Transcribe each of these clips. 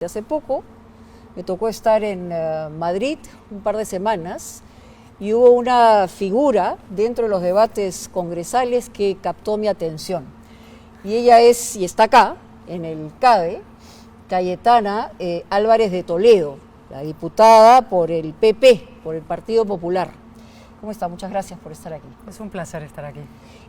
Hace poco me tocó estar en Madrid un par de semanas y hubo una figura dentro de los debates congresales que captó mi atención. Y ella es, y está acá, en el CADE, Cayetana Álvarez de Toledo, la diputada por el PP, por el Partido Popular. ¿Cómo está? Muchas gracias por estar aquí. Es un placer estar aquí.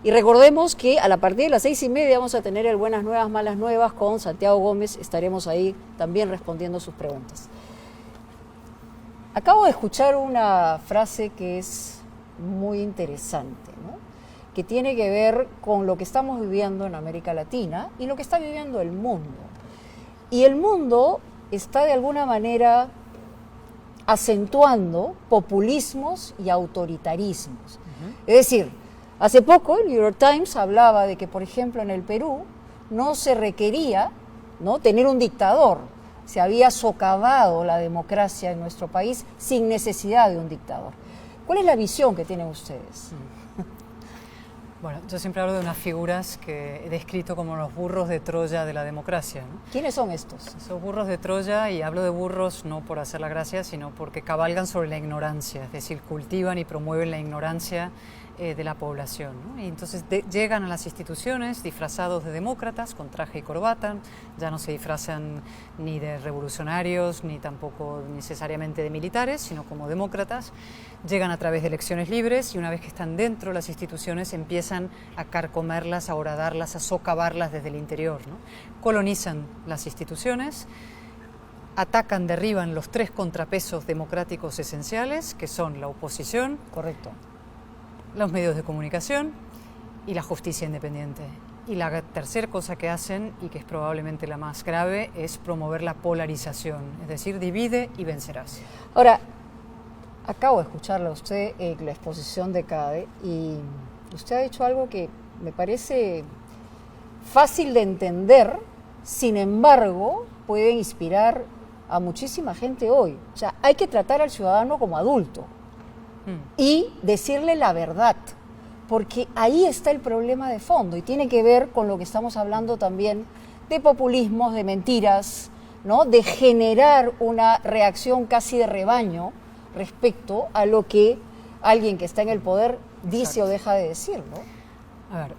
Y recordemos que a partir de las 6:30 vamos a tener el Buenas Nuevas, Malas Nuevas con Santiago Gómez. Estaremos ahí también respondiendo sus preguntas. Acabo de escuchar una frase que es muy interesante, ¿no? Que tiene que ver con lo que estamos viviendo en América Latina y lo que está viviendo el mundo. Y el mundo está de alguna manera acentuando populismos y autoritarismos. Es decir, hace poco el New York Times hablaba de que, por ejemplo, en el Perú no se requería, ¿no?, tener un dictador. Se había socavado la democracia en nuestro país sin necesidad de un dictador. ¿Cuál es la visión que tienen ustedes? Bueno, yo siempre hablo de unas figuras que he descrito como los burros de Troya de la democracia, ¿no? ¿Quiénes son estos? Esos burros de Troya, y hablo de burros no por hacer la gracia, sino porque cabalgan sobre la ignorancia, es decir, cultivan y promueven la ignorancia de la población, ¿no? Y entonces llegan a las instituciones disfrazados de demócratas, con traje y corbata, ya no se disfrazan ni de revolucionarios, ni tampoco necesariamente de militares, sino como demócratas. Llegan a través de elecciones libres y una vez que están dentro de las instituciones empiezan a carcomerlas, a horadarlas, a socavarlas desde el interior, ¿no? Colonizan las instituciones, atacan, derriban los tres contrapesos democráticos esenciales, que son la oposición, correcto, los medios de comunicación y la justicia independiente. Y la tercera cosa que hacen, y que es probablemente la más grave, es promover la polarización, es decir, divide y vencerás. Ahora, acabo de escucharle a usted la exposición de CADE y usted ha dicho algo que me parece fácil de entender, sin embargo, puede inspirar a muchísima gente hoy. O sea, hay que tratar al ciudadano como adulto y decirle la verdad, porque ahí está el problema de fondo y tiene que ver con lo que estamos hablando también de populismos, de mentiras, ¿no?, de generar una reacción casi de rebaño respecto a lo que alguien que está en el poder dice. Exacto. O deja de decir, ¿no? A ver,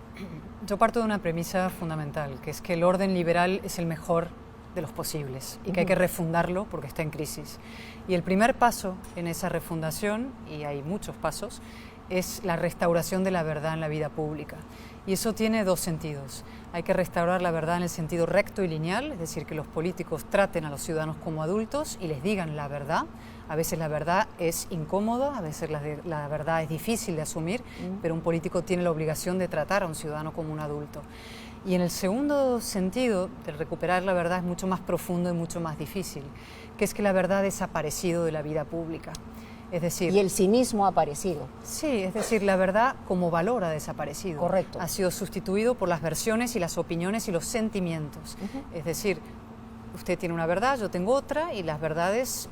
yo parto de una premisa fundamental, que es que el orden liberal es el mejor de los posibles y que hay que refundarlo porque está en crisis. Y el primer paso en esa refundación, y hay muchos pasos, es la restauración de la verdad en la vida pública. Y eso tiene dos sentidos. Hay que restaurar la verdad en el sentido recto y lineal, es decir, que los políticos traten a los ciudadanos como adultos y les digan la verdad. A veces la verdad es incómoda, a veces la verdad es difícil de asumir, pero un político tiene la obligación de tratar a un ciudadano como un adulto. Y en el segundo sentido, el recuperar la verdad es mucho más profundo y mucho más difícil, que es que la verdad ha desaparecido de la vida pública. Es decir, y el cinismo ha aparecido. Sí, es decir, la verdad como valor ha desaparecido. Correcto. Ha sido sustituido por las versiones y las opiniones y los sentimientos. Es decir, usted tiene una verdad, yo tengo otra, y las verdades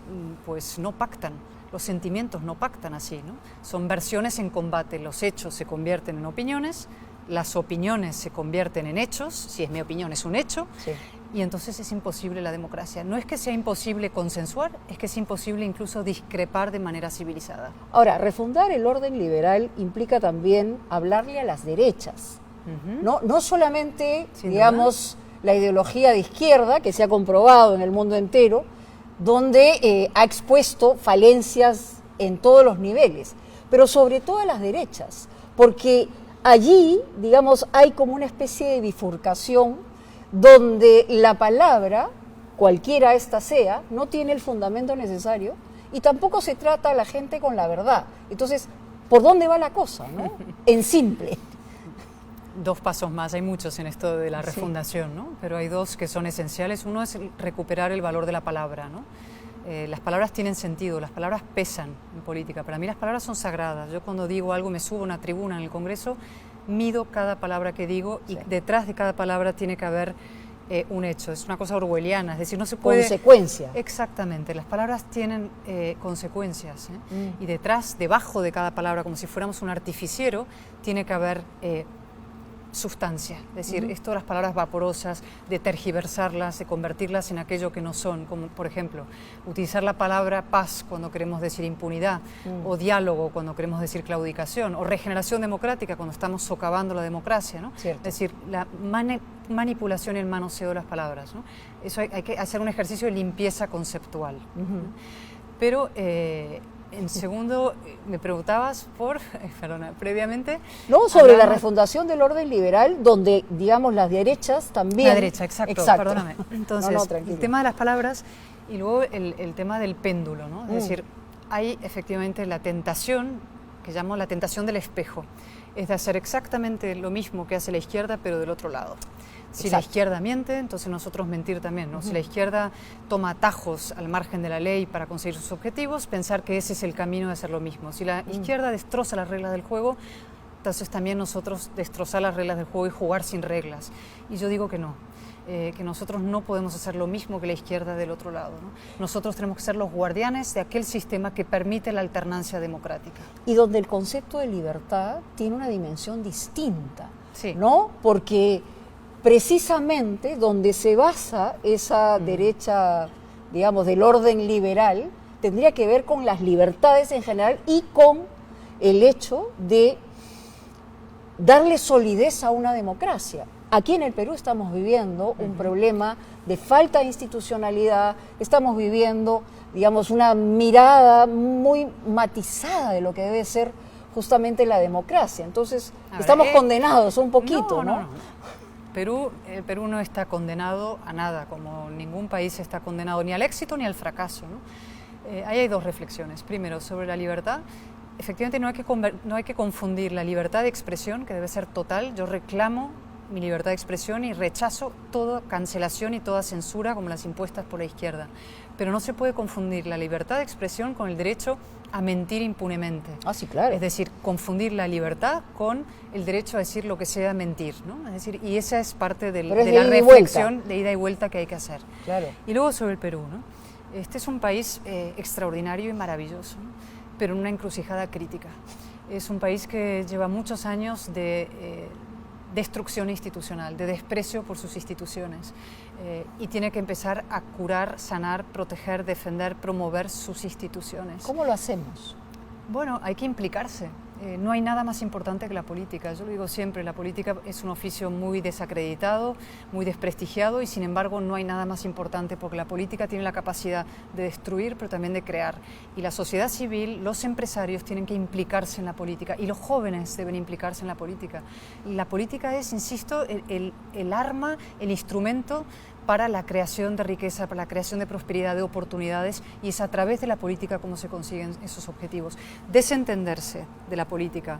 pues no pactan. Los sentimientos no pactan así, ¿no? Son versiones en combate. Los hechos se convierten en opiniones, las opiniones se convierten en hechos. Si es mi opinión, es un hecho. Sí. Y entonces es imposible la democracia. No es que sea imposible consensuar, es que es imposible incluso discrepar de manera civilizada. Ahora, refundar el orden liberal implica también hablarle a las derechas. No solamente, digamos, la ideología de izquierda, que se ha comprobado en el mundo entero, donde ha expuesto falencias en todos los niveles, pero sobre todo a las derechas, porque allí, digamos, hay como una especie de bifurcación donde la palabra, cualquiera esta sea, no tiene el fundamento necesario y tampoco se trata a la gente con la verdad. Entonces, ¿por dónde va la cosa, no? En simple. Dos pasos más, hay muchos en esto de la refundación, ¿no? Pero hay dos que son esenciales. Uno es recuperar el valor de la palabra, ¿no? Las palabras tienen sentido, las palabras pesan en política. Para mí las palabras son sagradas. Yo cuando digo algo, me subo a una tribuna en el Congreso, mido cada palabra que digo y detrás de cada palabra tiene que haber un hecho. Es una cosa orwelliana, es decir, no se puede... Consecuencia. Exactamente, las palabras tienen consecuencias, y detrás, debajo de cada palabra, como si fuéramos un artificiero, tiene que haber sustancia, es decir, esto de las palabras vaporosas, de tergiversarlas, de convertirlas en aquello que no son, como por ejemplo, utilizar la palabra paz cuando queremos decir impunidad, o diálogo cuando queremos decir claudicación, o regeneración democrática cuando estamos socavando la democracia, ¿no? Es decir, la manipulación y el manoseo de las palabras, ¿no? Eso hay que hacer un ejercicio de limpieza conceptual. ¿No? Pero en segundo, me preguntabas por, perdona, previamente... No, sobre la refundación del orden liberal, donde, digamos, las derechas también... La derecha, exacto. Perdóname. Entonces, el tema de las palabras y luego el tema del péndulo, ¿no? Es decir, hay efectivamente la tentación, que llamo la tentación del espejo, es de hacer exactamente lo mismo que hace la izquierda, pero del otro lado. Si la izquierda miente, entonces nosotros mentir también, ¿no? Si la izquierda toma atajos al margen de la ley para conseguir sus objetivos, pensar que ese es el camino de hacer lo mismo. Si la izquierda destroza las reglas del juego, entonces también nosotros destrozar las reglas del juego y jugar sin reglas. Y yo digo que no, que nosotros no podemos hacer lo mismo que la izquierda del otro lado, ¿no? Nosotros tenemos que ser los guardianes de aquel sistema que permite la alternancia democrática. Y donde el concepto de libertad tiene una dimensión distinta, ¿no? Porque... precisamente donde se basa esa derecha, digamos, del orden liberal, tendría que ver con las libertades en general y con el hecho de darle solidez a una democracia. Aquí en el Perú estamos viviendo un problema de falta de institucionalidad, estamos viviendo, digamos, una mirada muy matizada de lo que debe ser justamente la democracia. Entonces, estamos condenados un poquito, ¿no? El Perú no está condenado a nada, como ningún país está condenado ni al éxito ni al fracaso, ¿no? Ahí hay dos reflexiones. Primero, sobre la libertad. Efectivamente, no hay que confundir la libertad de expresión, que debe ser total. Yo reclamo mi libertad de expresión y rechazo toda cancelación y toda censura como las impuestas por la izquierda. Pero no se puede confundir la libertad de expresión con el derecho a mentir impunemente. Ah, sí, claro. Es decir, confundir la libertad con el derecho a decir lo que sea mentir, ¿no? Es decir, y esa es parte de la reflexión de ida y vuelta que hay que hacer. Claro. Y luego sobre el Perú, ¿no? Este es un país extraordinario y maravilloso, ¿no? Pero en una encrucijada crítica. Es un país que lleva muchos años de destrucción institucional, de desprecio por sus instituciones, y tiene que empezar a curar, sanar, proteger, defender, promover sus instituciones. ¿Cómo lo hacemos? Bueno, hay que implicarse. No hay nada más importante que la política. Yo lo digo siempre, la política es un oficio muy desacreditado, muy desprestigiado, y sin embargo no hay nada más importante porque la política tiene la capacidad de destruir, pero también de crear. Y la sociedad civil, los empresarios tienen que implicarse en la política, y los jóvenes deben implicarse en la política. Y la política es, insisto, el arma, el instrumento para la creación de riqueza, para la creación de prosperidad, de oportunidades, y es a través de la política como se consiguen esos objetivos. Desentenderse de la política,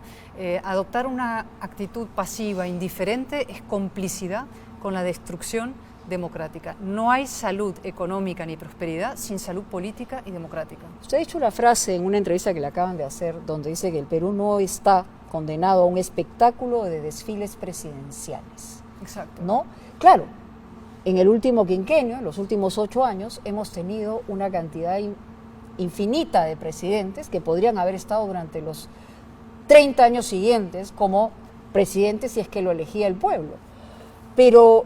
adoptar una actitud pasiva, indiferente, es complicidad con la destrucción democrática. No hay salud económica ni prosperidad sin salud política y democrática. Usted ha dicho una frase en una entrevista que le acaban de hacer, donde dice que el Perú no está condenado a un espectáculo de desfiles presidenciales. Exacto. ¿No? Claro. En el último quinquenio, en los últimos 8 años, hemos tenido una cantidad infinita de presidentes que podrían haber estado durante los 30 años siguientes como presidentes si es que lo elegía el pueblo. Pero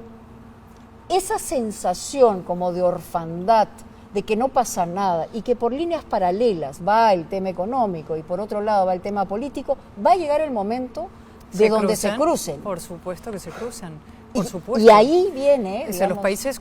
esa sensación como de orfandad, de que no pasa nada y que por líneas paralelas va el tema económico y por otro lado va el tema político, va a llegar el momento de donde se crucen. Por supuesto que se cruzan. Por supuesto. Y ahí viene... Es los países,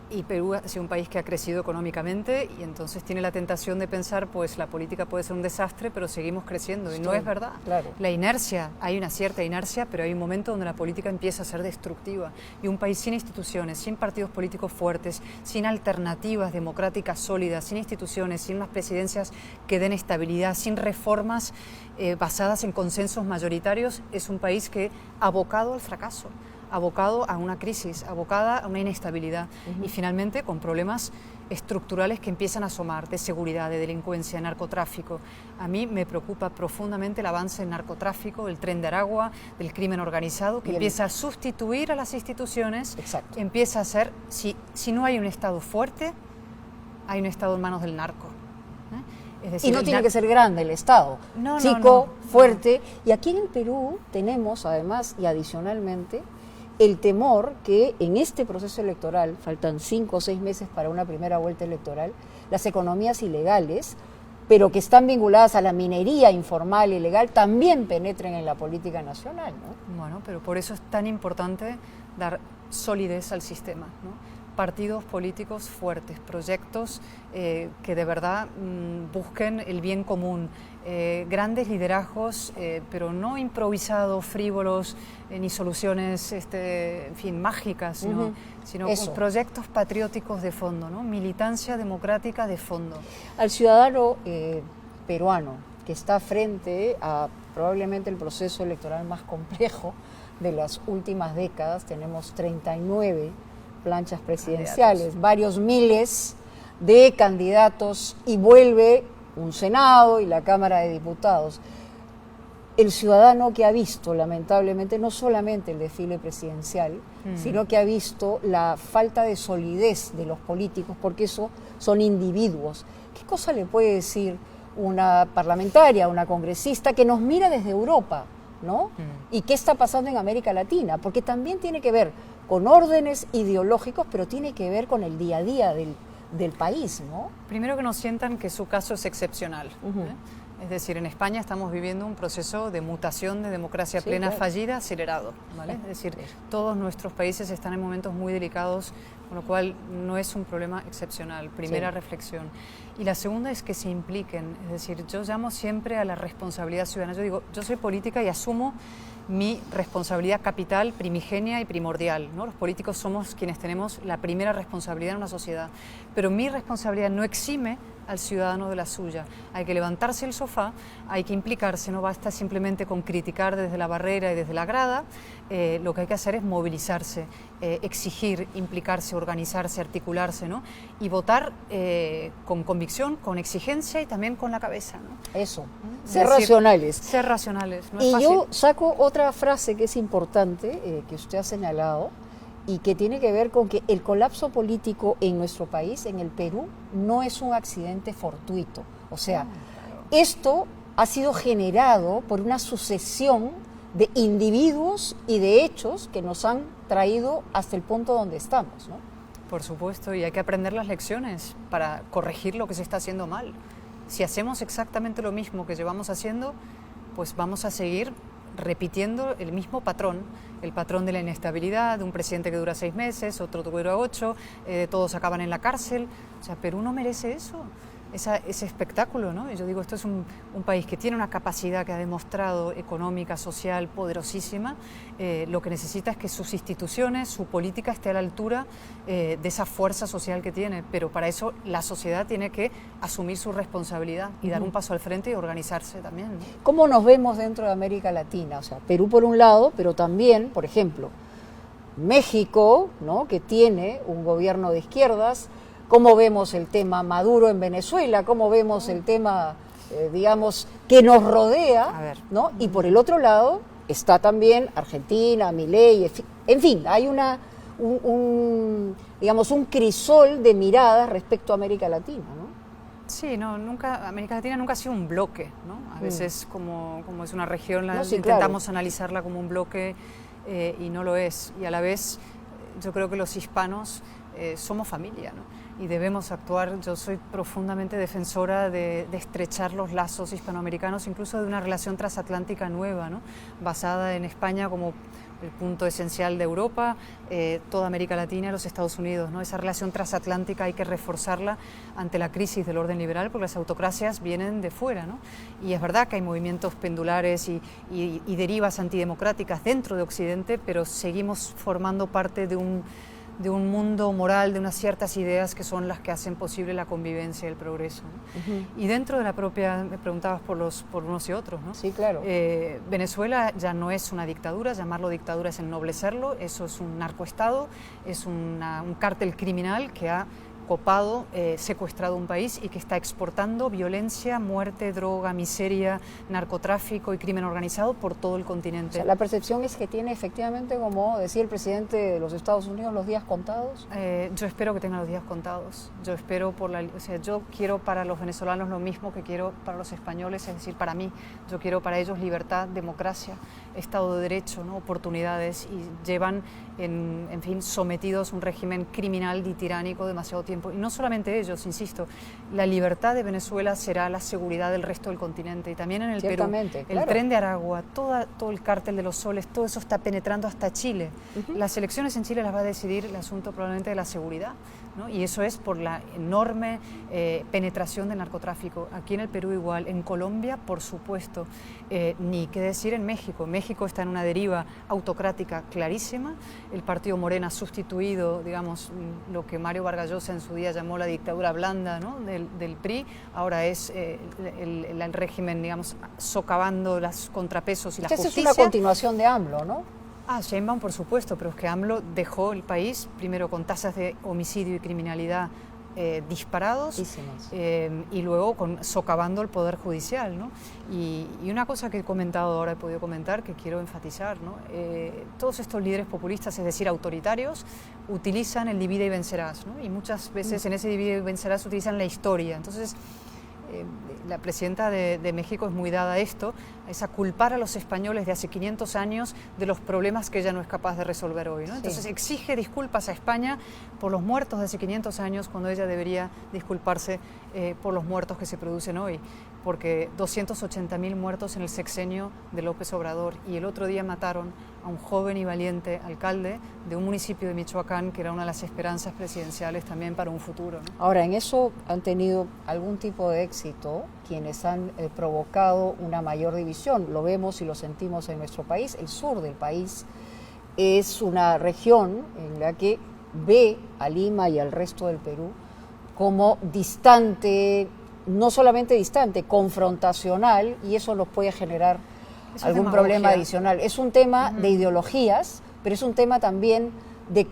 y Perú ha sido un país que ha crecido económicamente y entonces tiene la tentación de pensar, pues la política puede ser un desastre, pero seguimos creciendo. Y no es verdad. Claro. La inercia, hay una cierta inercia, pero hay un momento donde la política empieza a ser destructiva. Y un país sin instituciones, sin partidos políticos fuertes, sin alternativas democráticas sólidas, sin instituciones, sin unas presidencias que den estabilidad, sin reformas basadas en consensos mayoritarios, es un país que abocado al fracaso, abocado a una crisis, abocada a una inestabilidad y finalmente con problemas estructurales que empiezan a asomar, de seguridad, de delincuencia, de narcotráfico. A mí me preocupa profundamente el avance del narcotráfico, del Tren de Aragua, del crimen organizado, que empieza a sustituir a las instituciones. Exacto. Empieza a ser, si no hay un Estado fuerte, hay un Estado en manos del narco. Es decir, y no tiene que ser grande el Estado, chico, fuerte. Y aquí en el Perú tenemos además y adicionalmente el temor que en este proceso electoral, faltan 5 o 6 meses para una primera vuelta electoral, las economías ilegales, pero que están vinculadas a la minería informal y legal, también penetren en la política nacional, ¿no? Bueno, pero por eso es tan importante dar solidez al sistema, ¿no? Partidos políticos fuertes, proyectos que de verdad busquen el bien común, grandes liderazgos, pero no improvisados, frívolos, ni soluciones, en fin, mágicas, ¿no? Sino con proyectos patrióticos de fondo, ¿no? Militancia democrática de fondo. Al ciudadano peruano que está frente a probablemente el proceso electoral más complejo de las últimas décadas, tenemos 39 planchas presidenciales, varios miles de candidatos y vuelve un Senado y la Cámara de Diputados. El ciudadano que ha visto, lamentablemente, no solamente el desfile presidencial, sino que ha visto la falta de solidez de los políticos, porque eso son individuos. ¿Qué cosa le puede decir una parlamentaria, una congresista que nos mira desde Europa, ¿no? ¿Y qué está pasando en América Latina? Porque también tiene que ver con órdenes ideológicos, pero tiene que ver con el día a día del país, ¿no? Primero que nos sientan que su caso es excepcional. Es decir, en España estamos viviendo un proceso de mutación de democracia plena fallida, acelerado, ¿vale? Es decir, todos nuestros países están en momentos muy delicados, con lo cual no es un problema excepcional. Primera reflexión. Y la segunda es que se impliquen. Es decir, yo llamo siempre a la responsabilidad ciudadana. Yo digo, yo soy política y asumo mi responsabilidad capital, primigenia y primordial, ¿no? Los políticos somos quienes tenemos la primera responsabilidad en una sociedad, pero mi responsabilidad no exime al ciudadano de la suya. Hay que levantarse del sofá, hay que implicarse, no basta simplemente con criticar desde la barrera y desde la grada, lo que hay que hacer es movilizarse, exigir, implicarse, organizarse, articularse, ¿no? Y votar con convicción, con exigencia y también con la cabeza, ¿no? Eso, ser racionales. Ser racionales, no es y fácil. Yo saco otra frase que es importante, que usted ha señalado, y que tiene que ver con que el colapso político en nuestro país, en el Perú, no es un accidente fortuito. O sea, esto ha sido generado por una sucesión de individuos y de hechos que nos han traído hasta el punto donde estamos, ¿no? Por supuesto, y hay que aprender las lecciones para corregir lo que se está haciendo mal. Si hacemos exactamente lo mismo que llevamos haciendo, pues vamos a seguir repitiendo el mismo patrón, el patrón de la inestabilidad, de un presidente que dura 6 meses, otro que dura 8, todos acaban en la cárcel. O sea, Perú no merece eso, ese espectáculo, ¿no? Y yo digo, esto es un país que tiene una capacidad que ha demostrado económica, social, poderosísima. Lo que necesita es que sus instituciones, su política esté a la altura de esa fuerza social que tiene, pero para eso la sociedad tiene que asumir su responsabilidad y dar un paso al frente y organizarse también, ¿no? ¿Cómo nos vemos dentro de América Latina? O sea, Perú por un lado, pero también, por ejemplo, México, ¿no?, que tiene un gobierno de izquierdas. ¿Cómo vemos el tema Maduro en Venezuela? ¿Cómo vemos el tema, digamos, que nos rodea, ¿no? Y por el otro lado está también Argentina, Milei, en fin, hay digamos, un crisol de miradas respecto a América Latina, ¿no? Sí, no, América Latina nunca ha sido un bloque, ¿no? A veces como es una región, No, sí, intentamos analizarla como un bloque y no lo es. Y a la vez yo creo que los hispanos somos familia, ¿no? Y debemos actuar. Yo soy profundamente defensora de estrechar los lazos hispanoamericanos, incluso de una relación transatlántica nueva, ¿no?, basada en España como el punto esencial de Europa, toda América Latina y los Estados Unidos, ¿no? Esa relación transatlántica hay que reforzarla ante la crisis del orden liberal, porque las autocracias vienen de fuera, ¿no? Y es verdad que hay movimientos pendulares y derivas antidemocráticas dentro de Occidente, pero seguimos formando parte de un mundo moral, de unas ciertas ideas que son las que hacen posible la convivencia y el progreso, ¿no? Y dentro de la propia, me preguntabas por unos y otros, ¿no? Sí, claro. Venezuela ya no es una dictadura, llamarlo dictadura es ennoblecerlo, eso es un narcoestado, es un cártel criminal que ha copado, secuestrado un país y que está exportando violencia, muerte, droga, miseria, narcotráfico y crimen organizado por todo el continente. O sea, la percepción es que tiene efectivamente, como decía el presidente de los Estados Unidos, los días contados. Yo espero que tenga los días contados. Yo espero yo quiero para los venezolanos lo mismo que quiero para los españoles, es decir, para mí. Yo quiero para ellos libertad, democracia, Estado de Derecho, ¿no? Oportunidades, y llevan en fin, sometidos a un régimen criminal y tiránico demasiado tiempo. Y no solamente ellos, insisto, la libertad de Venezuela será la seguridad del resto del continente, y también en el Perú. Claro. El tren de Aragua, todo el cártel de los soles, todo eso está penetrando hasta Chile. Las elecciones en Chile las va a decidir el asunto probablemente de la seguridad, ¿no? Y eso es por la enorme penetración del narcotráfico. Aquí en el Perú igual, en Colombia por supuesto, ni qué decir en México. México está en una deriva autocrática clarísima. El partido Morena ha sustituido, digamos, lo que Mario Vargas Llosa en su día llamó la dictadura blanda, ¿no? del PRI, ahora es el régimen, digamos, socavando los contrapesos y la justicia. Es una continuación de AMLO, ¿no? Sheinbaum, por supuesto, pero es que AMLO dejó el país primero con tasas de homicidio y criminalidad disparados, y luego socavando el Poder Judicial, ¿no? Y una cosa que he comentado ahora, he podido comentar, que quiero enfatizar, ¿no? Todos estos líderes populistas, es decir, autoritarios, utilizan el divide y vencerás, ¿no? Y muchas veces en ese divide y vencerás utilizan la historia. Entonces, la presidenta de México es muy dada a esto, es a culpar a los españoles de hace 500 años de los problemas que ella no es capaz de resolver hoy, ¿no? Entonces exige disculpas a España por los muertos de hace 500 años, cuando ella debería disculparse por los muertos que se producen hoy, porque 280.000 muertos en el sexenio de López Obrador, y el otro día mataron a un joven y valiente alcalde de un municipio de Michoacán que era una de las esperanzas presidenciales también para un futuro, ¿no? Ahora, en eso han tenido algún tipo de éxito quienes han provocado una mayor división. Lo vemos y lo sentimos en nuestro país. El sur del país es una región en la que ve a Lima y al resto del Perú como distante, no solamente distante, confrontacional, y eso nos puede generar algún problema adicional. Es un tema de ideologías, pero es un tema también de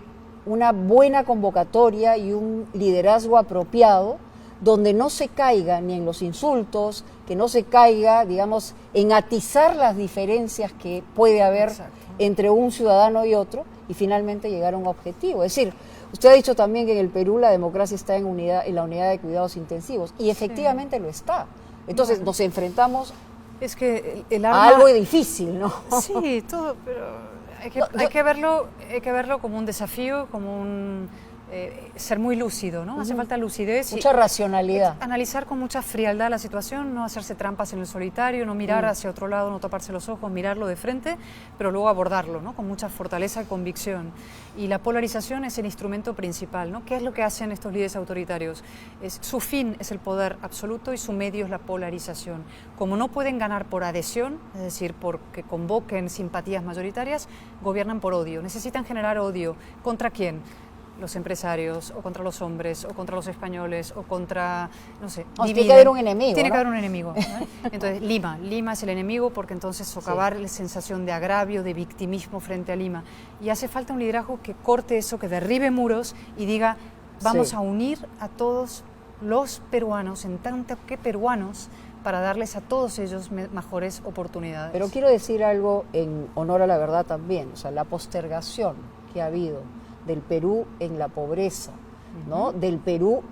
una buena convocatoria y un liderazgo apropiado, donde no se caiga ni en los insultos, que no se caiga, digamos, en atizar las diferencias que puede haber entre un ciudadano y otro, y finalmente llegar a un objetivo. Es decir, usted ha dicho también que en el Perú la democracia está en la unidad de cuidados intensivos, y efectivamente lo está. Entonces nos enfrentamos a algo difícil, ¿no? Sí, todo, pero hay que verlo como un desafío, como un ser muy lúcido, ¿no? Hace falta lucidez. Mucha racionalidad. Analizar con mucha frialdad la situación, no hacerse trampas en el solitario, no mirar hacia otro lado, no taparse los ojos, mirarlo de frente, pero luego abordarlo, ¿no? Con mucha fortaleza y convicción. Y la polarización es el instrumento principal, ¿no? ¿Qué es lo que hacen estos líderes autoritarios? Su fin es el poder absoluto y su medio es la polarización. Como no pueden ganar por adhesión, es decir, porque convoquen simpatías mayoritarias, gobiernan por odio. Necesitan generar odio. ¿Contra quién? Los empresarios, o contra los hombres, o contra los españoles, o contra, no sé, tiene que haber un enemigo. Tiene que haber un enemigo, ¿no? Entonces, Lima es el enemigo, porque entonces socavar la sensación de agravio, de victimismo frente a Lima. Y hace falta un liderazgo que corte eso, que derribe muros y diga, vamos a unir a todos los peruanos, en tanto que peruanos, para darles a todos ellos mejores oportunidades. Pero quiero decir algo en honor a la verdad también, o sea, la postergación que ha habido del Perú en la pobreza, ¿no? Del Perú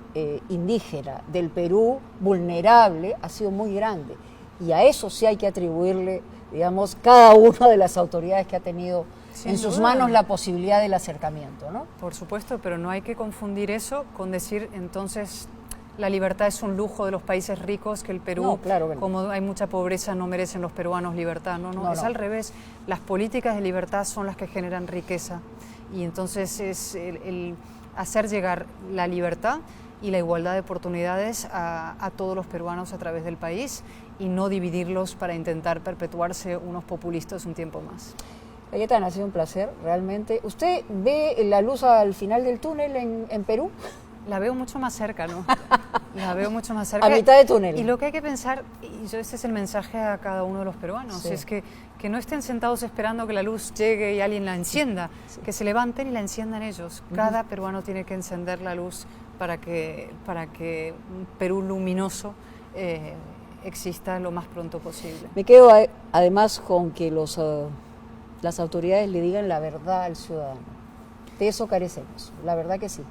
indígena, del Perú vulnerable, ha sido muy grande. Y a eso sí hay que atribuirle, digamos, cada una de las autoridades que ha tenido en sus manos la posibilidad del acercamiento, ¿no? Por supuesto, pero no hay que confundir eso con decir entonces la libertad es un lujo de los países ricos, que el Perú, como hay mucha pobreza, no merecen los peruanos libertad. No, es al revés. Las políticas de libertad son las que generan riqueza. Y entonces es el hacer llegar la libertad y la igualdad de oportunidades a todos los peruanos a través del país, y no dividirlos para intentar perpetuarse unos populistas un tiempo más. Cayetana, ha sido un placer, realmente. ¿Usted ve la luz al final del túnel en Perú? La veo mucho más cerca, ¿no? La veo mucho más cerca. A mitad de túnel. Y lo que hay que pensar, y ese es el mensaje a cada uno de los peruanos, es que no estén sentados esperando que la luz llegue y alguien la encienda, que se levanten y la enciendan ellos. Cada peruano tiene que encender la luz para que un Perú luminoso exista lo más pronto posible. Me quedo además con que las autoridades le digan la verdad al ciudadano. De eso carecemos, la verdad que sí.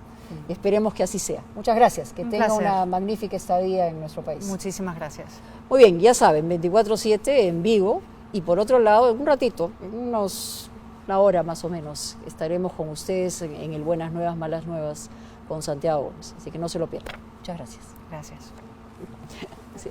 Esperemos que así sea. Muchas gracias, que tenga una magnífica estadía en nuestro país. Muchísimas gracias. Muy bien, ya saben, 24/7 en vivo, y por otro lado, en un ratito, en una hora más o menos, estaremos con ustedes en el Buenas Nuevas, Malas Nuevas con Santiago Gómez. Así que no se lo pierdan. Muchas gracias. Gracias. Sí.